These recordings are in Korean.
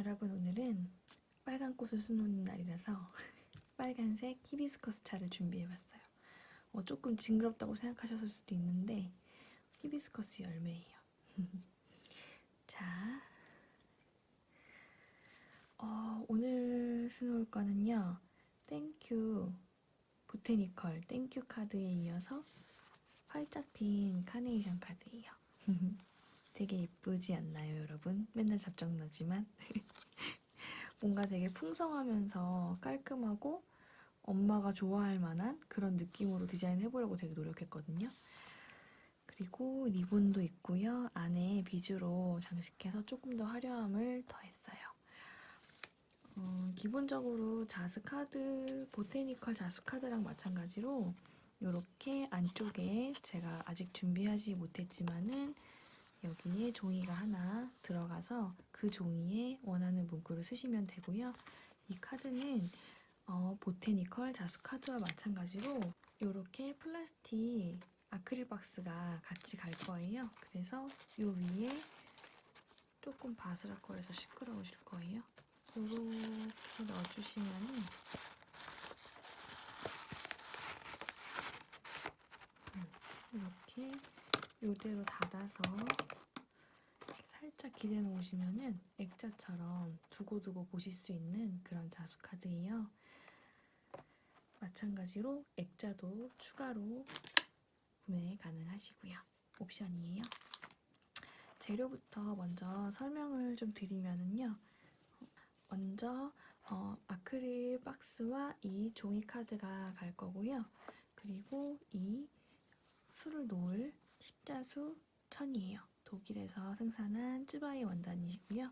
여러분, 오늘은 빨간 꽃을 수놓는 날이라서 빨간색 히비스커스 차를 준비해봤어요. 조금 징그럽다고 생각하셨을 수도 있는데 히비스커스 열매예요. 자, 오늘 수놓을 거는요, 땡큐 보테니컬 땡큐 카드에 이어서 활짝 핀 카네이션 카드예요. 되게 예쁘지 않나요, 여러분? 맨날 답장나지만 뭔가 되게 풍성하면서 깔끔하고 엄마가 좋아할 만한 그런 느낌으로 디자인해보려고 되게 노력했거든요. 그리고 리본도 있고요. 안에 비주로 장식해서 조금 더 화려함을 더했어요. 기본적으로 자스카드, 보테니컬 자스카드랑 마찬가지로 이렇게 안쪽에 제가 아직 준비하지 못했지만은 여기에 종이가 하나 들어가서 그 종이에 원하는 문구를 쓰시면 되고요. 이 카드는 보테니컬 자수카드와 마찬가지로 이렇게 플라스틱 아크릴 박스가 같이 갈 거예요. 그래서 이 위에 조금 바스락거려서 시끄러우실 거예요. 이렇게 넣어주시면은 이렇게 이대로 닫아서 살짝 기대 놓으시면은 액자처럼 두고두고 보실 수 있는 그런 자수카드예요. 마찬가지로 액자도 추가로 구매 가능하시고요. 옵션이에요. 재료부터 먼저 설명을 좀 드리면은요. 먼저 아크릴 박스와 이 종이 카드가 갈 거고요. 그리고 이 수를 놓을 십자수 천이에요. 독일에서 생산한 쯔바이 원단이시고요.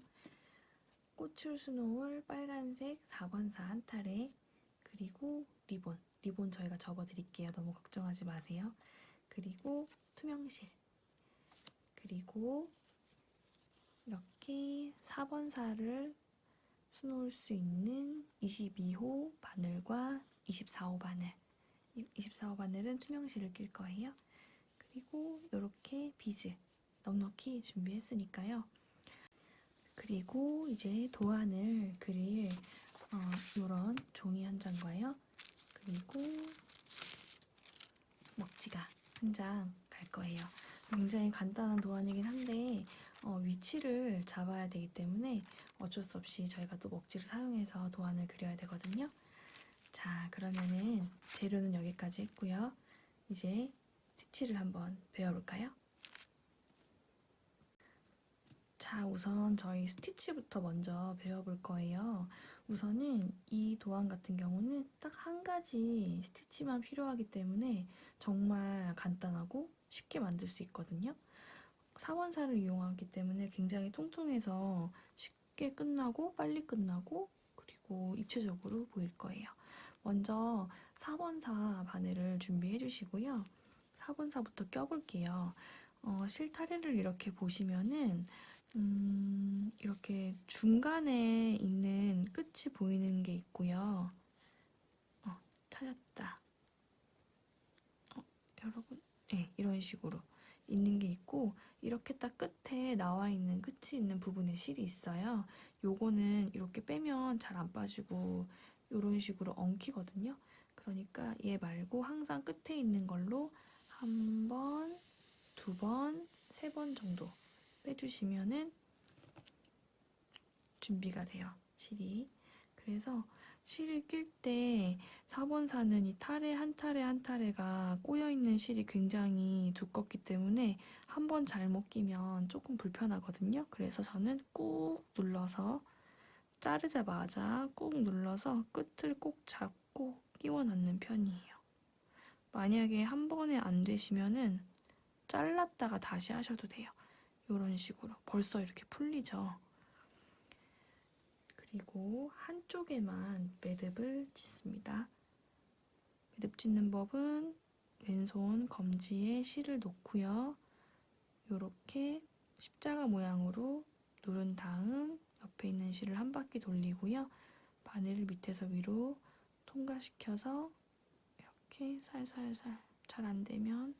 꽃을 수놓을 빨간색 4번사 한 탈에, 그리고 리본 저희가 접어드릴게요. 너무 걱정하지 마세요. 그리고 투명실, 그리고 이렇게 4번사를 수놓을 수 있는 22호 바늘과 24호 바늘, 24호 바늘은 투명실을 낄 거예요. 그리고 이렇게 비즈 넉넉히 준비했으니까요. 그리고 이제 도안을 그릴 이런 종이 한 장과요. 그리고 먹지가 한 장 갈 거예요. 굉장히 간단한 도안이긴 한데 위치를 잡아야 되기 때문에 어쩔 수 없이 저희가 또 먹지를 사용해서 도안을 그려야 되거든요. 자, 그러면은 재료는 여기까지 했고요. 이제 스티치를 한번 배워볼까요? 자, 우선 저희 스티치부터 먼저 배워볼 거예요. 우선은 이 도안 같은 경우는 딱 한 가지 스티치만 필요하기 때문에 정말 간단하고 쉽게 만들 수 있거든요. 4번사를 이용하기 때문에 굉장히 통통해서 쉽게 끝나고 빨리 끝나고 그리고 입체적으로 보일 거예요. 먼저 4번사 바늘을 준비해 주시고요. 4번사부터 껴볼게요. 실타래를 이렇게 보시면은 이렇게 중간에 있는 끝이 보이는 게 있고요. 찾았다. 여러분, 네, 이런 식으로 있는 게 있고, 이렇게 딱 끝에 나와 있는 끝이 있는 부분에 실이 있어요. 요거는 이렇게 빼면 잘 안 빠지고 이런 식으로 엉키거든요. 그러니까 얘 말고 항상 끝에 있는 걸로 한 번, 두 번, 세 번 정도 빼주시면은 준비가 돼요, 실이. 그래서 실을 낄 때 4번사는 이 타래 한 타래 한 타래가 꼬여있는 실이 굉장히 두껍기 때문에 한 번 잘못 끼면 조금 불편하거든요. 그래서 저는 꾹 눌러서 자르자마자 꾹 눌러서 끝을 꼭 잡고 끼워 넣는 편이에요. 만약에 한 번에 안 되시면은 잘랐다가 다시 하셔도 돼요. 이런 식으로 벌써 이렇게 풀리죠. 그리고 한쪽에만 매듭을 짓습니다. 매듭 짓는 법은 왼손 검지에 실을 놓고요. 이렇게 십자가 모양으로 누른 다음 옆에 있는 실을 한 바퀴 돌리고요. 바늘을 밑에서 위로 통과시켜서 이렇게 살살살, 잘 안 되면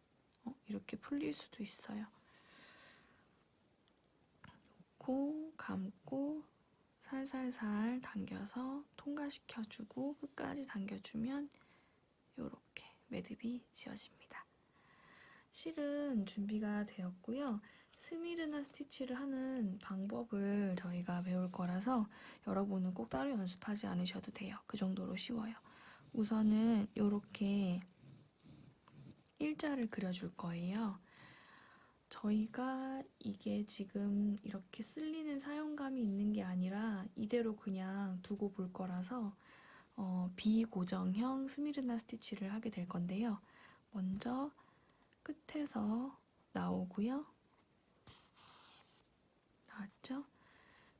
이렇게 풀릴 수도 있어요. 놓고 감고 살살살 당겨서 통과시켜주고 끝까지 당겨주면 이렇게 매듭이 지어집니다. 실은 준비가 되었고요. 스미르나 스티치를 하는 방법을 저희가 배울 거라서 여러분은 꼭 따로 연습하지 않으셔도 돼요. 그 정도로 쉬워요. 우선은 이렇게 일자를 그려줄 거예요. 저희가 이게 지금 이렇게 쓸리는 사용감이 있는 게 아니라 이대로 그냥 두고 볼 거라서 비고정형 스미르나 스티치를 하게 될 건데요. 먼저 끝에서 나오고요. 나왔죠?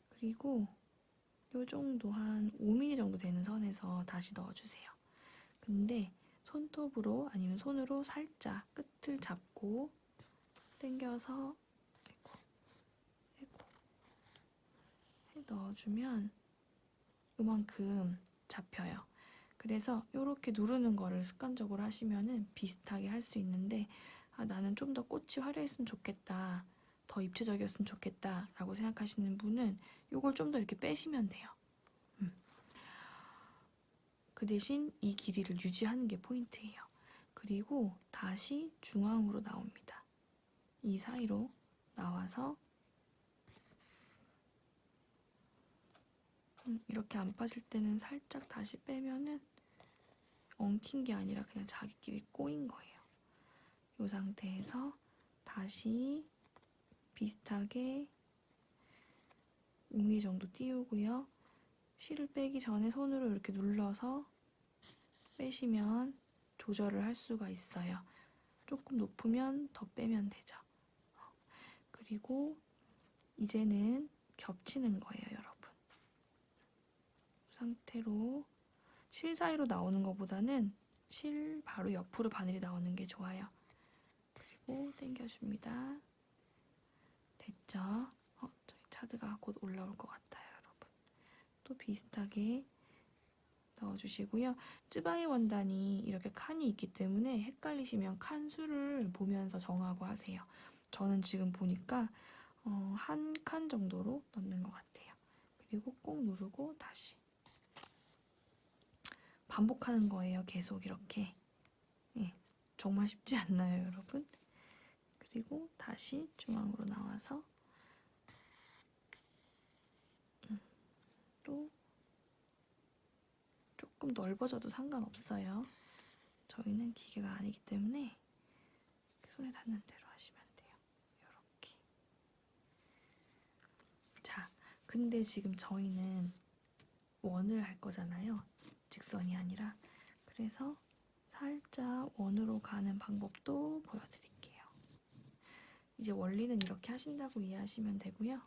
그리고 요 정도 한 5mm 정도 되는 선에서 다시 넣어주세요. 근데 손톱으로 아니면 손으로 살짝 끝을 잡고 당겨서 넣어주면 요만큼 잡혀요. 그래서 이렇게 누르는 거를 습관적으로 하시면은 비슷하게 할 수 있는데 나는 좀 더 꽃이 화려했으면 좋겠다, 더 입체적이었으면 좋겠다 라고 생각하시는 분은 이걸 좀 더 이렇게 빼시면 돼요. 그 대신 이 길이를 유지하는 게 포인트예요. 그리고 다시 중앙으로 나옵니다. 이 사이로 나와서 이렇게 안 빠질 때는 살짝 다시 빼면은 엉킨 게 아니라 그냥 자기끼리 꼬인 거예요. 이 상태에서 다시 비슷하게 5mm 정도 띄우고요. 실을 빼기 전에 손으로 이렇게 눌러서 빼시면 조절을 할 수가 있어요. 조금 높으면 더 빼면 되죠. 그리고 이제는 겹치는 거예요, 여러분. 이 상태로 실 사이로 나오는 것보다는 실 바로 옆으로 바늘이 나오는 게 좋아요. 그리고 당겨줍니다. 됐죠? 저희 차드가 곧 올라올 것 같아요, 여러분. 또 비슷하게 넣어주시고요. 쯔바이 원단이 이렇게 칸이 있기 때문에 헷갈리시면 칸 수를 보면서 정하고 하세요. 저는 지금 보니까 한 칸 정도로 넣는 것 같아요. 그리고 꼭 누르고 다시 반복하는 거예요. 계속 이렇게. 예, 정말 쉽지 않나요, 여러분? 그리고 다시 중앙으로 나와서 또 조금 넓어져도 상관없어요. 저희는 기계가 아니기 때문에 손에 닿는 대로 하시면 돼요. 이렇게. 자, 근데 지금 저희는 원을 할 거잖아요. 직선이 아니라. 그래서 살짝 원으로 가는 방법도 보여드릴게요. 이제 원리는 이렇게 하신다고 이해하시면 되고요.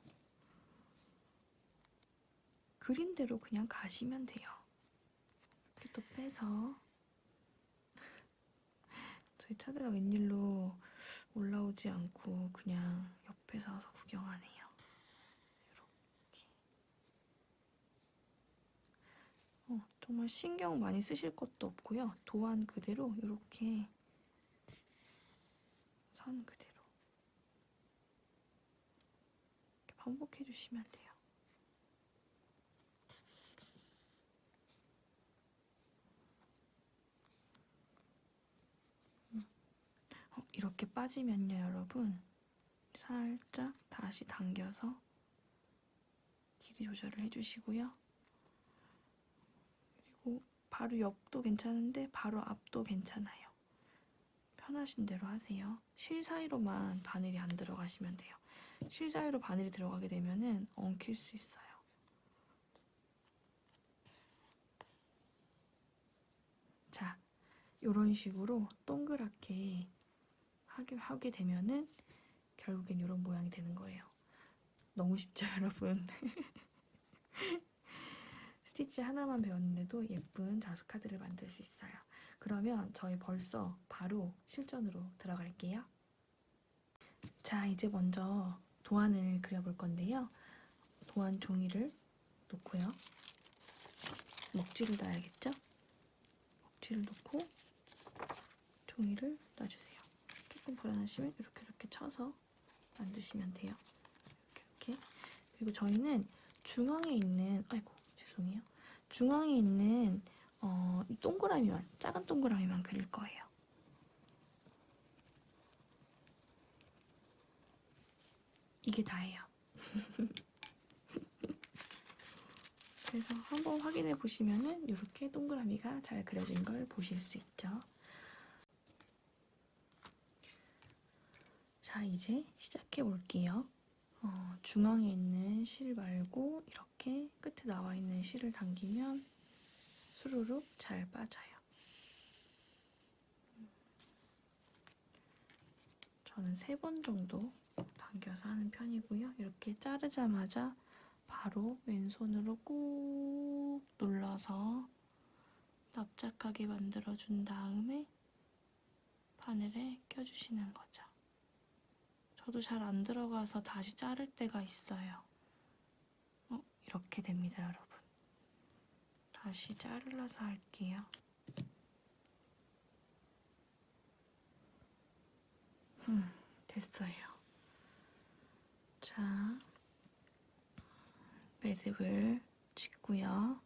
그림대로 그냥 가시면 돼요. 이렇게 또 빼서 저희 차드가 웬일로 올라오지 않고 그냥 옆에서 와서 구경하네요. 이렇게. 정말 신경 많이 쓰실 것도 없고요. 도안 그대로 이렇게 선 그대로 이렇게 반복해 주시면 돼요. 이렇게 빠지면요, 여러분. 살짝 다시 당겨서 길이 조절을 해주시고요. 그리고 바로 옆도 괜찮은데 바로 앞도 괜찮아요. 편하신 대로 하세요. 실 사이로만 바늘이 안 들어가시면 돼요. 실 사이로 바늘이 들어가게 되면은 엉킬 수 있어요. 자, 이런 식으로 동그랗게 하게 되면은 결국엔 이런 모양이 되는 거예요. 너무 쉽죠, 여러분? 스티치 하나만 배웠는데도 예쁜 자수카드를 만들 수 있어요. 그러면 저희 벌써 바로 실전으로 들어갈게요. 자, 이제 먼저 도안을 그려볼 건데요. 도안 종이를 놓고요. 먹지를 놔야겠죠? 먹지를 놓고 종이를 놔주세요. 조금 불안하시면 이렇게 쳐서 만드시면 돼요. 이렇게. 그리고 저희는 중앙에 있는, 아이고, 죄송해요. 중앙에 있는 동그라미만, 작은 동그라미만 그릴 거예요. 이게 다예요. 그래서 한번 확인해 보시면은 이렇게 동그라미가 잘 그려진 걸 보실 수 있죠. 자, 이제 시작해 볼게요. 중앙에 있는 실 말고 이렇게 끝에 나와 있는 실을 당기면 수루룩 잘 빠져요. 저는 3번 정도 당겨서 하는 편이고요. 이렇게 자르자마자 바로 왼손으로 꾹 눌러서 납작하게 만들어준 다음에 바늘에 껴주시는 거죠. 저도 잘 안 들어가서 다시 자를 때가 있어요. 이렇게 됩니다, 여러분. 다시 자르러서 할게요. 됐어요. 자, 매듭을 짚고요.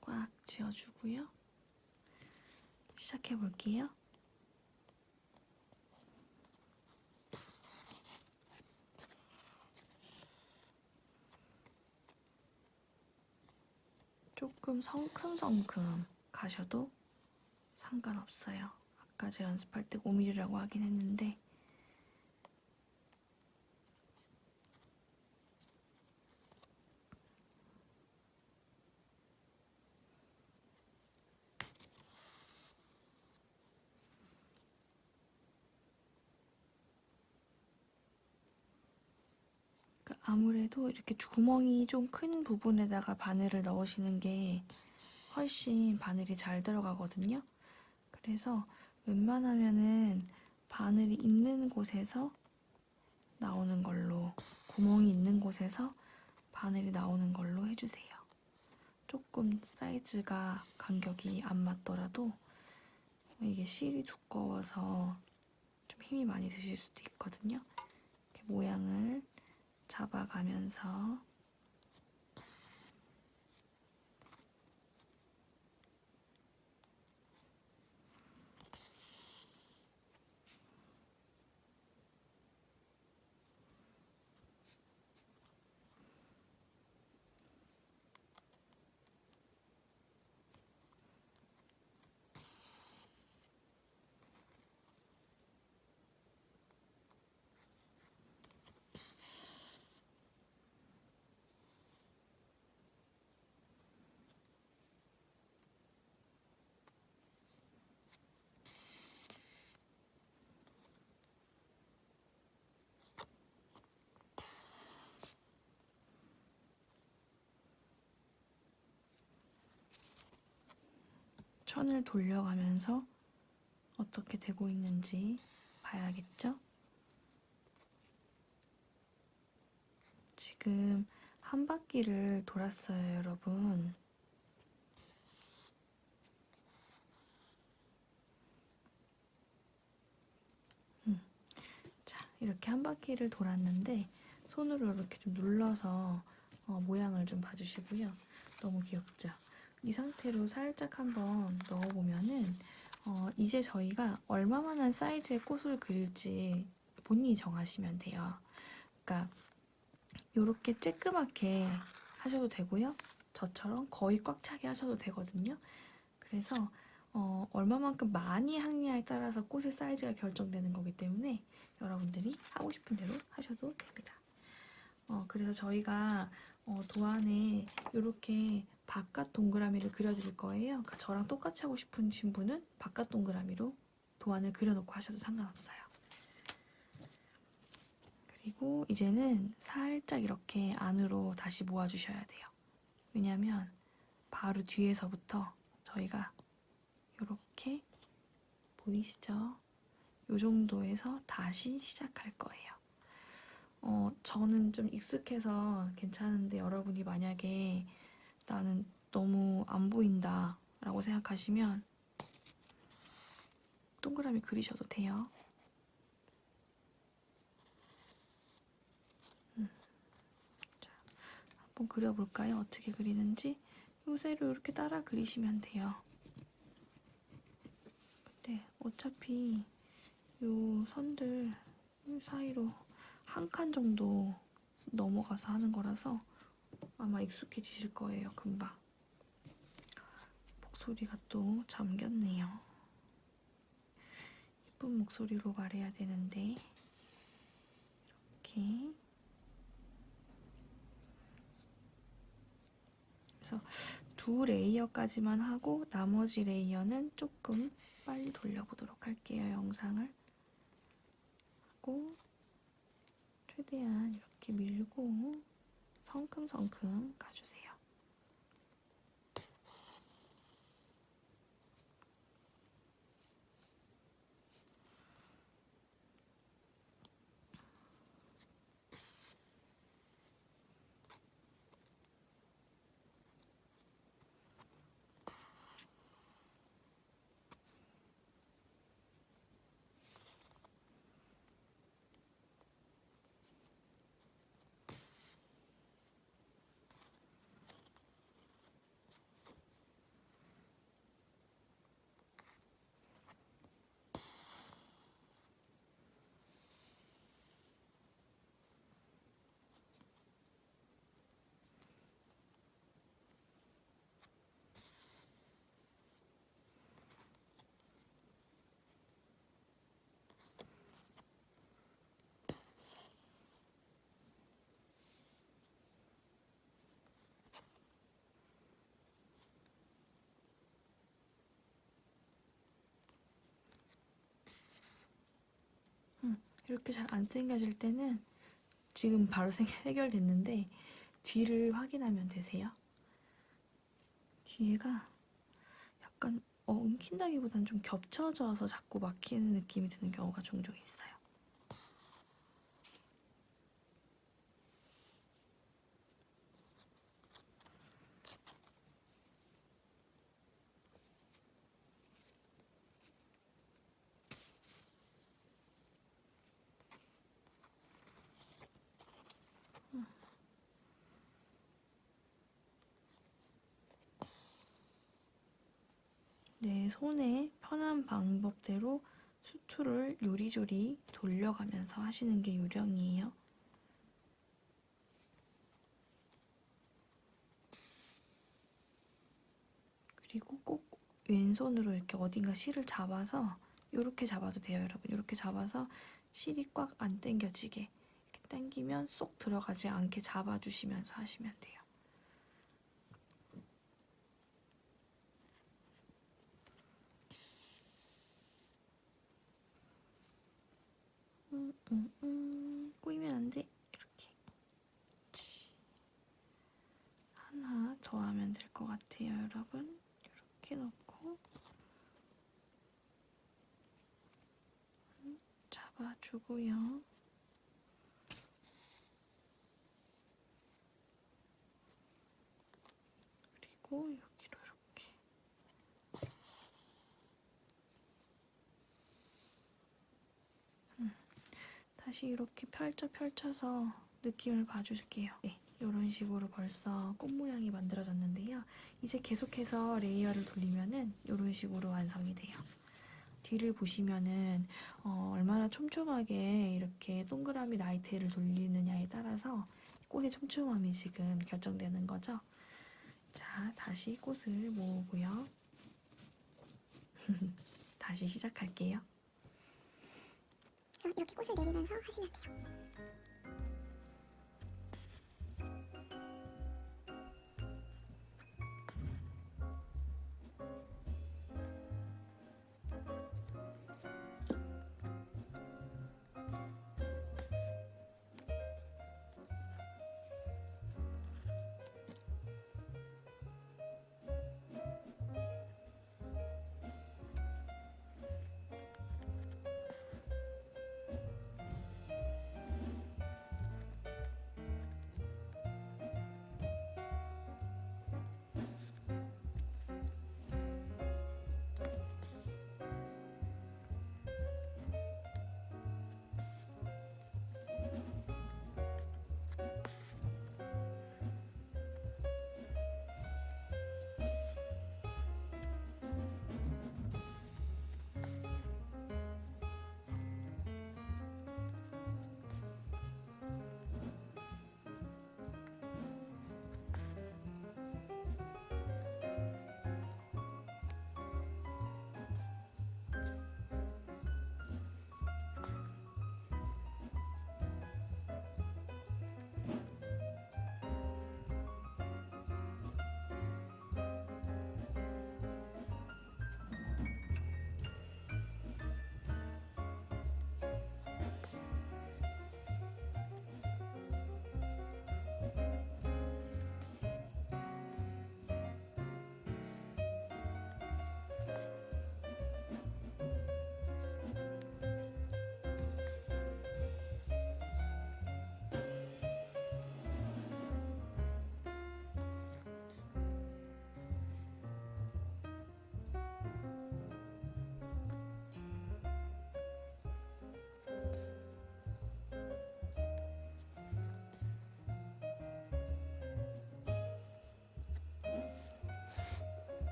꽉 쥐어주고요. 시작해 볼게요. 조금 성큼성큼 가셔도 상관없어요. 아까 제가 연습할 때 5mm라고 하긴 했는데 아무래도 이렇게 구멍이 좀 큰 부분에다가 바늘을 넣으시는 게 훨씬 바늘이 잘 들어가거든요. 그래서 웬만하면은 바늘이 있는 곳에서 나오는 걸로, 구멍이 있는 곳에서 바늘이 나오는 걸로 해주세요. 조금 사이즈가 간격이 안 맞더라도 이게 실이 두꺼워서 좀 힘이 많이 드실 수도 있거든요. 이렇게 모양을 잡아가면서 천을 돌려가면서 어떻게 되고 있는지 봐야겠죠? 지금 한 바퀴를 돌았어요, 여러분. 자, 이렇게 한 바퀴를 돌았는데 손으로 이렇게 좀 눌러서 모양을 좀 봐주시고요. 너무 귀엽죠? 이 상태로 살짝 한번 넣어보면은 이제 저희가 얼마만한 사이즈의 꽃을 그릴지 본인이 정하시면 돼요. 그러니까 이렇게 쬐끄맣게 하셔도 되고요. 저처럼 거의 꽉 차게 하셔도 되거든요. 그래서 얼마만큼 많이 하느냐에 따라서 꽃의 사이즈가 결정되는 거기 때문에 여러분들이 하고 싶은 대로 하셔도 됩니다. 그래서 저희가 도안에 이렇게 바깥 동그라미를 그려드릴 거예요. 그러니까 저랑 똑같이 하고 싶으신 분은 바깥 동그라미로 도안을 그려놓고 하셔도 상관없어요. 그리고 이제는 살짝 이렇게 안으로 다시 모아주셔야 돼요. 왜냐면 바로 뒤에서부터 저희가 이렇게 보이시죠? 이 정도에서 다시 시작할 거예요. 저는 좀 익숙해서 괜찮은데 여러분이 만약에 나는 너무 안 보인다 라고 생각하시면 동그라미 그리셔도 돼요. 자, 한번 그려볼까요? 어떻게 그리는지. 요새로 이렇게 따라 그리시면 돼요. 네, 어차피 요 선들 사이로 한 칸 정도 넘어가서 하는 거라서 아마 익숙해지실 거예요, 금방. 목소리가 또 잠겼네요. 예쁜 목소리로 말해야 되는데 이렇게. 그래서 2레이어까지만 하고 나머지 레이어는 조금 빨리 돌려보도록 할게요. 영상을 하고 최대한 이렇게 밀고 성큼성큼 가주세요. 이렇게 잘 안 당겨질 때는 지금 바로 해결됐는데 뒤를 확인하면 되세요. 뒤에가 약간 엉킨다기보단 좀 겹쳐져서 자꾸 막히는 느낌이 드는 경우가 종종 있어요. 내 손에 편한 방법대로 수투를 요리조리 돌려가면서 하시는 게 요령이에요. 그리고 꼭 왼손으로 이렇게 어딘가 실을 잡아서 이렇게 잡아도 돼요, 여러분. 이렇게 잡아서 실이 꽉 안 당겨지게 이렇게 당기면 쏙 들어가지 않게 잡아주시면서 하시면 돼요. 꼬이면 안 돼. 이렇게. 하나 더 하면 될 것 같아요, 여러분. 이렇게 넣고 잡아주고요. 그리고 여기로 이렇게. 다시 이렇게 펼쳐서 느낌을 봐줄게요. 네, 이런 식으로 벌써 꽃 모양이 만들어졌는데요. 이제 계속해서 레이어를 돌리면은 이런 식으로 완성이 돼요. 뒤를 보시면은 얼마나 촘촘하게 이렇게 동그라미 나이테를 돌리느냐에 따라서 꽃의 촘촘함이 지금 결정되는 거죠. 자, 다시 꽃을 모으고요. 다시 시작할게요. 이렇게 꽃을 내리면서 하시면 돼요.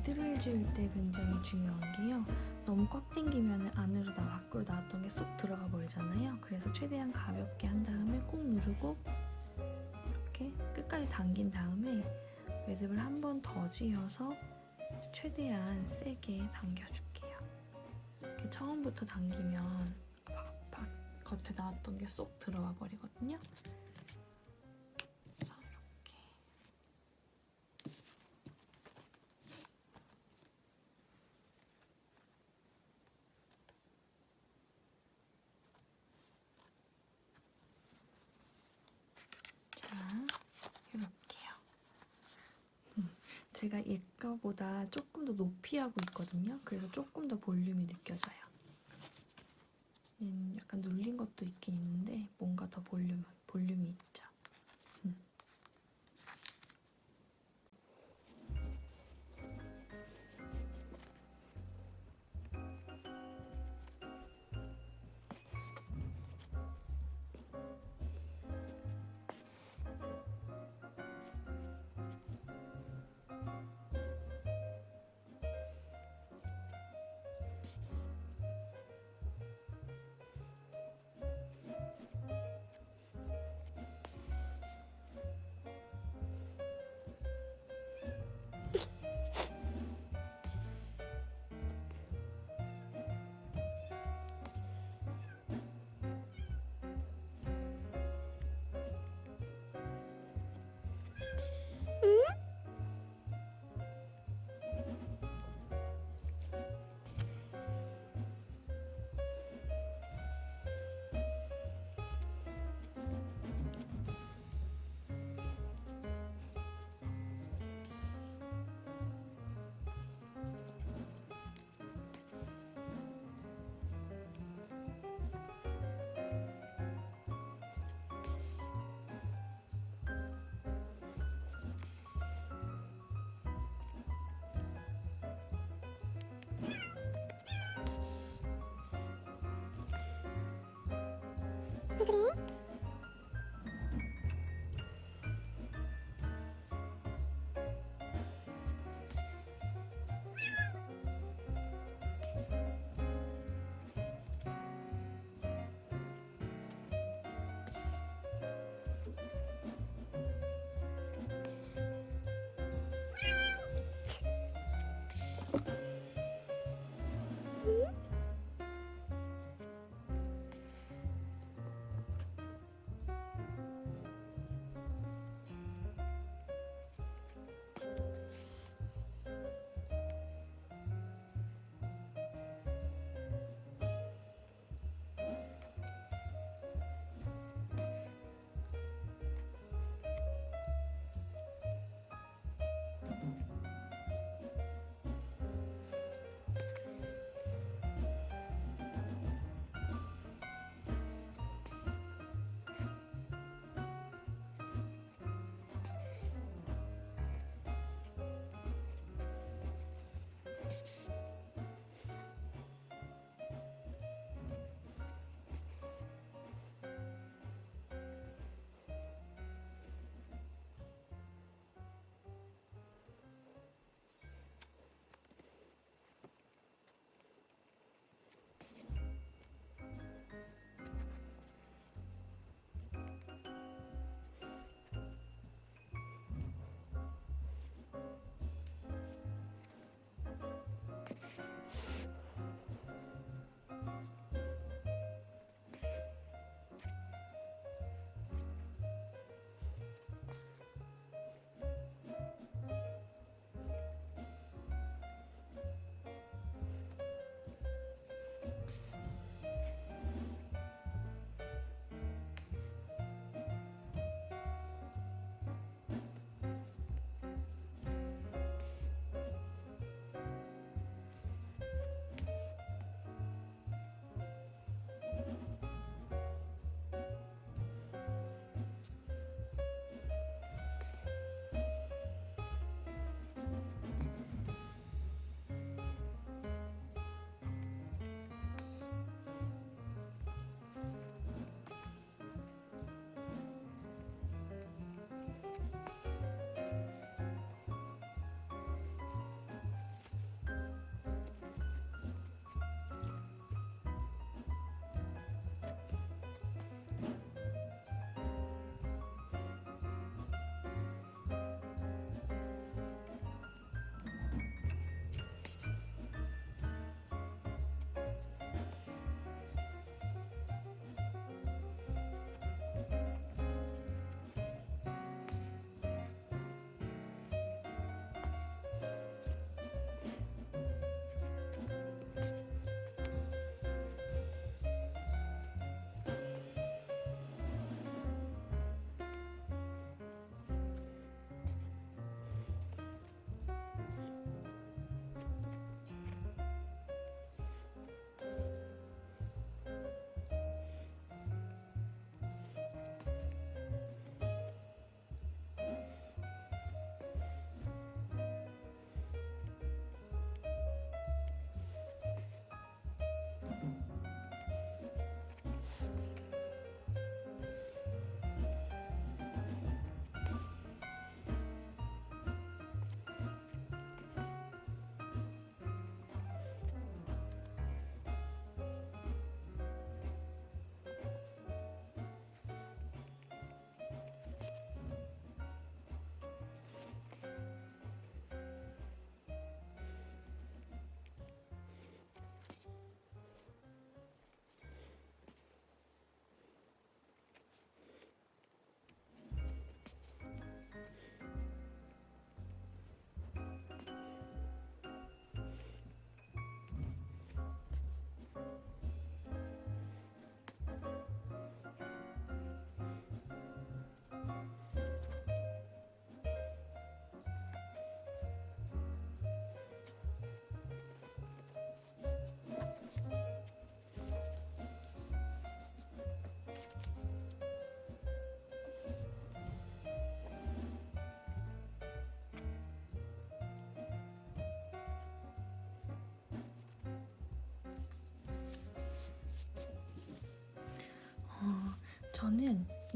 매듭을 지을 때 굉장히 중요한 게요. 너무 꽉 당기면 안으로 밖으로 나왔던 게 쏙 들어가 버리잖아요. 그래서 최대한 가볍게 한 다음에 꾹 누르고 이렇게 끝까지 당긴 다음에 매듭을 한 번 더 지어서 최대한 세게 당겨줄게요. 이렇게 처음부터 당기면 겉에 나왔던 게 쏙 들어가 버리거든요. 그래서 이렇게 자, 이렇게요. 제가 얘 거보다 조금 더 높이 하고 있거든요. 그래서 조금 더 볼륨이 느껴져요. 얘는 약간 눌린 것도 있긴 있는데 뭔가 더 볼륨이 있죠. 왜 그래?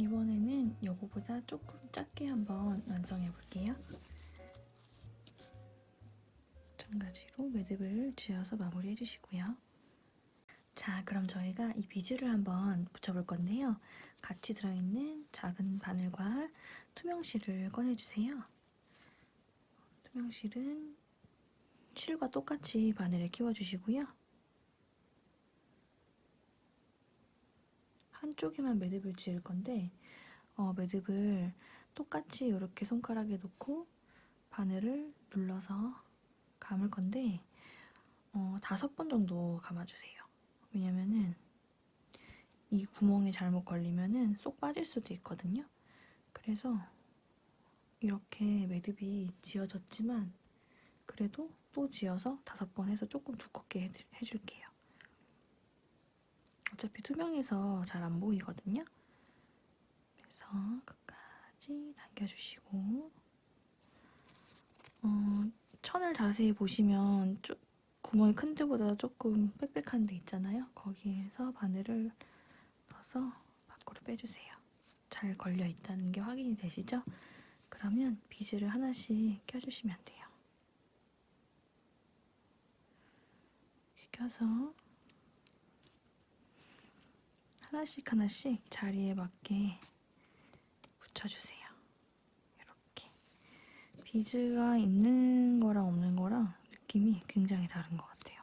이번에는 요거보다 조금 작게 한번 완성해 볼게요. 마찬가지로 매듭을 지어서 마무리해 주시고요. 자, 그럼 저희가 이 비즈를 한번 붙여볼 건데요. 같이 들어있는 작은 바늘과 투명실을 꺼내주세요. 투명실은 실과 똑같이 바늘에 끼워주시고요. 한쪽에만 매듭을 지을 건데 매듭을 똑같이 이렇게 손가락에 놓고 바늘을 눌러서 감을 건데 5번 정도 감아주세요. 왜냐면은 이 구멍에 잘못 걸리면은 쏙 빠질 수도 있거든요. 그래서 이렇게 매듭이 지어졌지만 그래도 또 지어서 5번 해서 조금 두껍게 해줄게요. 어차피 투명해서 잘 안 보이거든요. 그래서 끝까지 당겨주시고 천을 자세히 보시면 구멍이 큰 데보다 조금 빽빽한 데 있잖아요. 거기에서 바늘을 넣어서 밖으로 빼주세요. 잘 걸려 있다는 게 확인이 되시죠? 그러면 비즈를 하나씩 껴주시면 돼요. 이렇게 껴서 하나씩 하나씩 자리에 맞게 붙여주세요. 이렇게 비즈가 있는 거랑 없는 거랑 느낌이 굉장히 다른 것 같아요.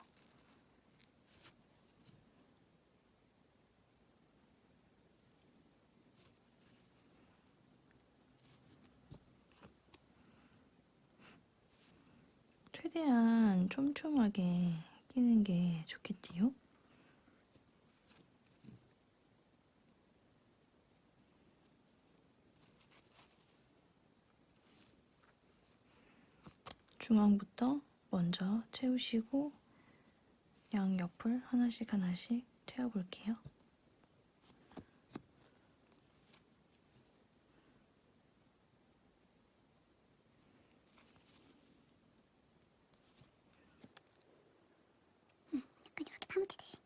최대한 촘촘하게 끼는 게 좋겠지요? 중앙부터 먼저 채우시고 양옆을 하나씩 하나씩 채워볼게요. 약간 이렇게 파묻히듯이.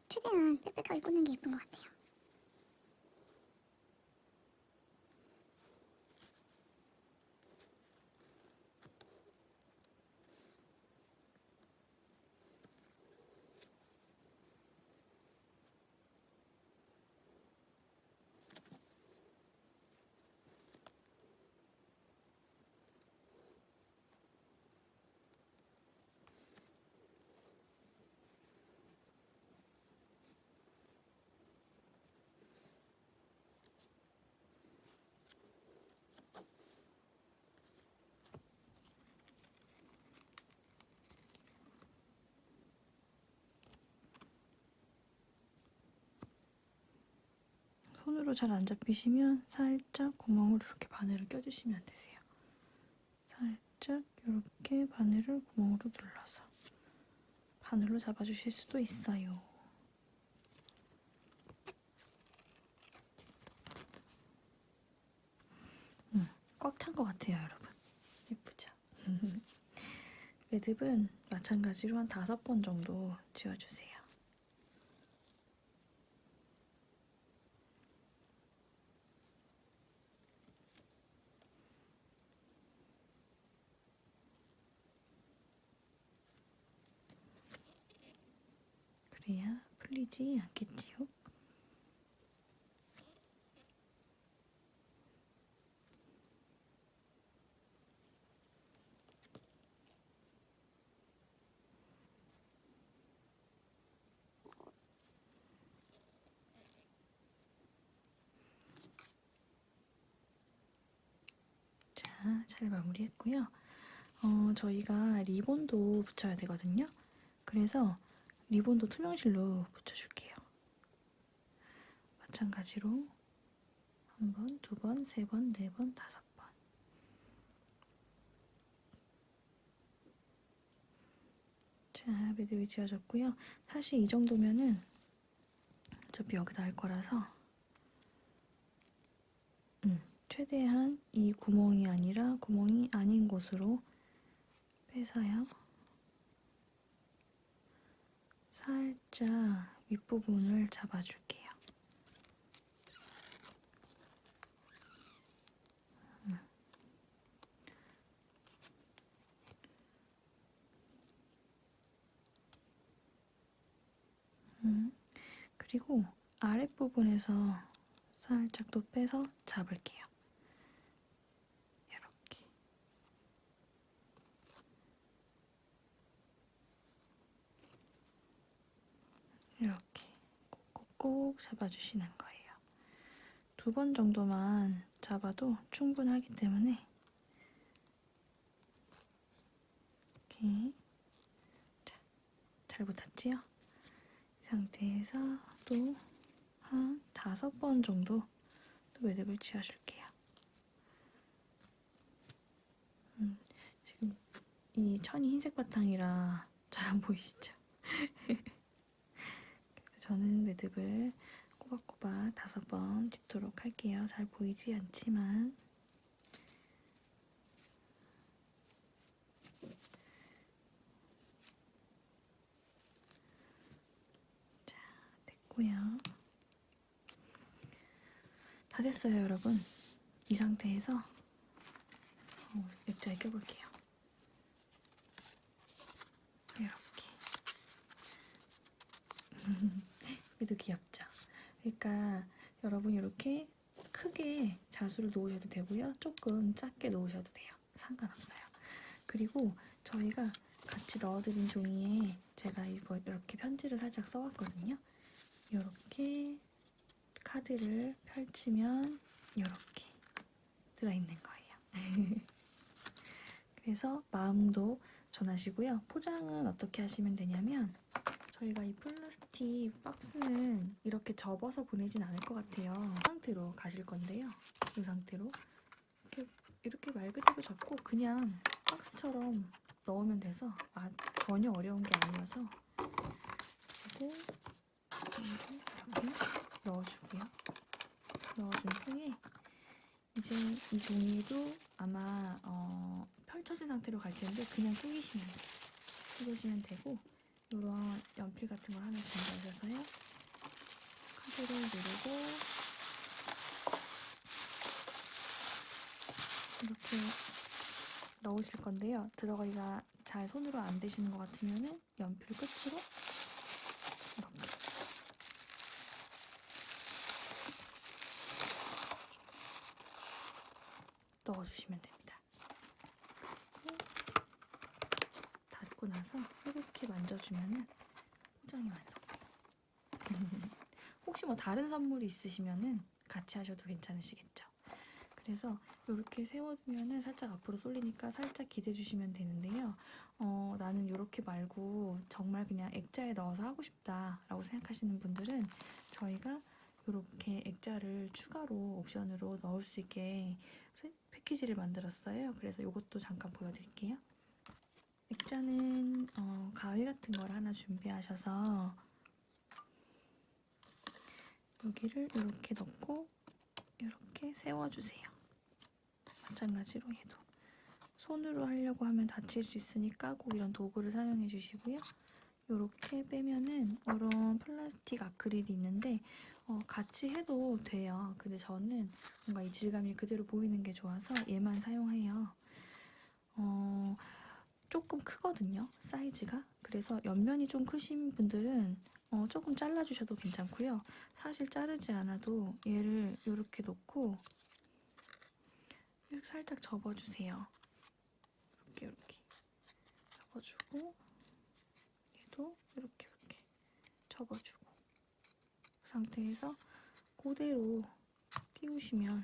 최대한 빽빽하게 꽂는 게 예쁜 것 같아요. 손으로 잘 안 잡히시면 살짝 구멍으로 이렇게 바늘을 껴주시면 되세요. 살짝 이렇게 바늘을 구멍으로 눌러서 바늘로 잡아주실 수도 있어요. 꽉 찬 것 같아요, 여러분. 예쁘죠? 매듭은 마찬가지로 한 5번 정도 지어주세요. 그래야 풀리지 않겠지요? 자, 잘 마무리했고요. 저희가 리본도 붙여야 되거든요. 그래서 리본도 투명실로 붙여줄게요. 마찬가지로 한 번, 두 번, 세 번, 네 번, 다섯 번. 자, 매듭이 지어졌고요. 사실 이 정도면은 어차피 여기다 할 거라서 최대한 이 구멍이 아니라 구멍이 아닌 곳으로 빼서요. 살짝 윗부분을 잡아줄게요. 그리고 아랫부분에서 살짝 또 빼서 잡을게요. 이렇게. 이렇게 꼭꼭꼭 잡아주시는 거예요. 2번 정도만 잡아도 충분하기 때문에 이렇게. 자, 잘 붙었지요? 이 상태에서 또 한 5번 정도 또 매듭을 지어줄게요. 지금 이 천이 흰색 바탕이라 잘 안 보이시죠? 그래서 저는 매듭을 꼬박꼬박 5번 짓도록 할게요. 잘 보이지 않지만. 자, 됐고요. 다 됐어요, 여러분. 이 상태에서 액자에 껴볼게요. 이렇게. 얘도 귀엽죠? 그러니까 여러분 이렇게 크게 자수를 놓으셔도 되고요. 조금 작게 놓으셔도 돼요. 상관없어요. 그리고 저희가 같이 넣어드린 종이에 제가 이렇게 편지를 살짝 써왔거든요. 이렇게 카드를 펼치면 이렇게 들어있는 거예요. 그래서 마음도 전하시고요. 포장은 어떻게 하시면 되냐면 저희가 이 플라스틱 박스는 이렇게 접어서 보내진 않을 것 같아요. 이 상태로 가실 건데요. 이 상태로 이렇게 말 그대로 접고 그냥 박스처럼 넣으면 돼서 전혀 어려운 게 아니어서 그리고 여기 넣어주고요. 넣어준 후에 이제 이 종이도 아마 펼쳐진 상태로 갈 텐데 그냥 끼우시면 되고 이런 연필 같은 걸 하나 준비하셔서요. 카드를 누르고 이렇게 넣으실 건데요. 들어가기가 잘 손으로 안 되시는 것 같으면은 연필 끝으로 이렇게 넣어주시면 됩니다. 닫고 나서 이렇게 만져주면은 포장이 완성돼요. 혹시 뭐 다른 선물이 있으시면은 같이 하셔도 괜찮으시겠죠? 그래서 이렇게 세워두면은 살짝 앞으로 쏠리니까 살짝 기대주시면 되는데요. 나는 이렇게 말고 정말 그냥 액자에 넣어서 하고 싶다라고 생각하시는 분들은 저희가 이렇게 액자를 추가로 옵션으로 넣을 수 있게 패키지를 만들었어요. 그래서 이것도 잠깐 보여드릴게요. 액자는 가위 같은 걸 하나 준비하셔서 여기를 이렇게 넣고 이렇게 세워주세요. 마찬가지로 얘도 손으로 하려고 하면 다칠 수 있으니까 꼭 이런 도구를 사용해 주시고요. 이렇게 빼면은 이런 플라스틱 아크릴이 있는데 같이 해도 돼요. 근데 저는 뭔가 이 질감이 그대로 보이는 게 좋아서 얘만 사용해요. 조금 크거든요, 사이즈가. 그래서 옆면이 좀 크신 분들은 조금 잘라주셔도 괜찮고요. 사실 자르지 않아도 얘를 이렇게 놓고 이렇게 살짝 접어주세요. 이렇게 접어주고 얘도 이렇게 접어주고 그 상태에서 그대로 끼우시면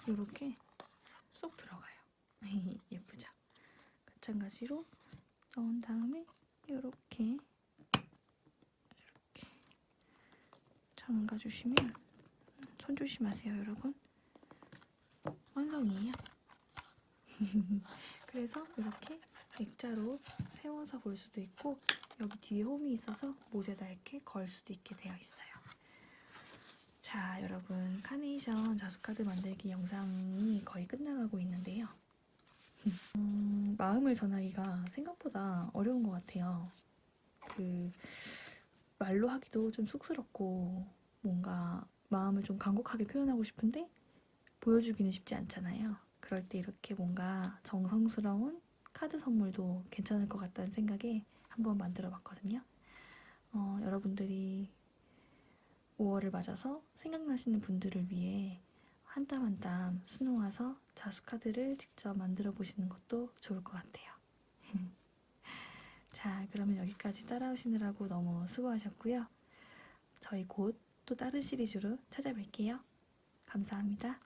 이렇게 쏙 들어가요. 예쁘죠? 마찬가지로 넣은 다음에 이렇게 잠가주시면, 손 조심하세요 여러분. 완성이에요. 그래서 이렇게 액자로 세워서 볼 수도 있고, 여기 뒤에 홈이 있어서 못에다 이렇게 걸 수도 있게 되어 있어요. 자, 여러분, 카네이션 자수카드 만들기 영상이 거의 끝나가고 있는데요. 마음을 전하기가 생각보다 어려운 것 같아요. 말로 하기도 좀 쑥스럽고, 뭔가 마음을 좀 간곡하게 표현하고 싶은데 보여주기는 쉽지 않잖아요. 그럴 때 이렇게 뭔가 정성스러운 카드 선물도 괜찮을 것 같다는 생각에 한번 만들어 봤거든요. 여러분들이 5월을 맞아서 생각나시는 분들을 위해 한 땀 한 땀 수놓아서 자수카드를 직접 만들어 보시는 것도 좋을 것 같아요. 자, 그러면 여기까지 따라오시느라고 너무 수고하셨고요. 저희 곧 또 다른 시리즈로 찾아뵐게요. 감사합니다.